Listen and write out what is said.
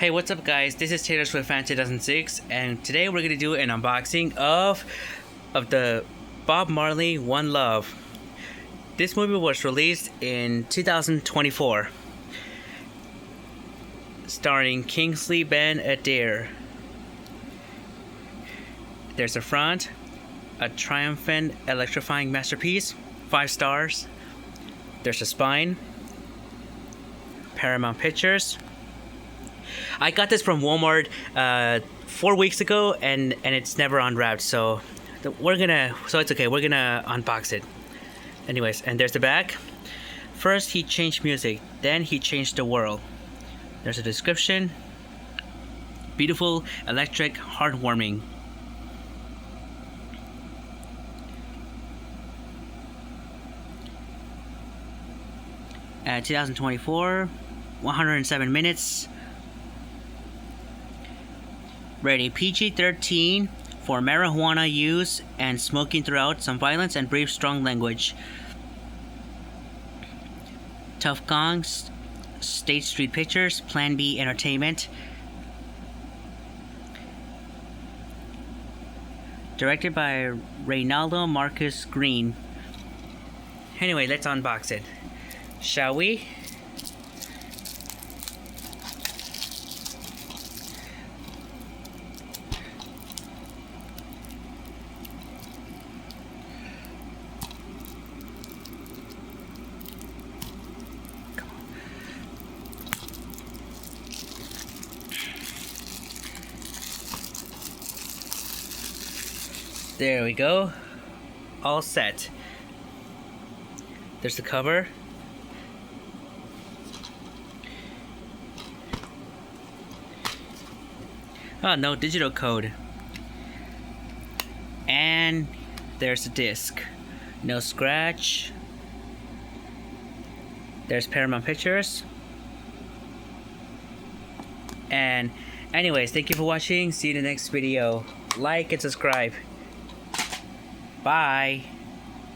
Hey, what's up guys? This is Taylor Swift Fan 2006 and today we're gonna do an unboxing of the Bob Marley One Love. This movie was released in 2024, starring Kingsley Ben-Adir. There's the front, a triumphant, electrifying masterpiece, 5 stars. There's a spine, Paramount Pictures. I got this from Walmart 4 weeks ago, and it's never unwrapped. So it's okay. We're gonna unbox it. Anyways, and there's the back. First, he changed music. Then he changed the world. There's a description. Beautiful, electric, heartwarming. At 2024, 107 minutes. Rated PG-13 for marijuana use and smoking throughout, some violence and brief strong language. Tough Gong, State Street Pictures, Plan B Entertainment. Directed by Reynaldo Marcus Green. Anyway, let's unbox it. Shall we? There we go. All set. There's the cover. Oh, no digital code. And there's the disc. No scratch. There's Paramount Pictures. And anyways, thank you for watching. See you in the next video. Like and subscribe. Bye.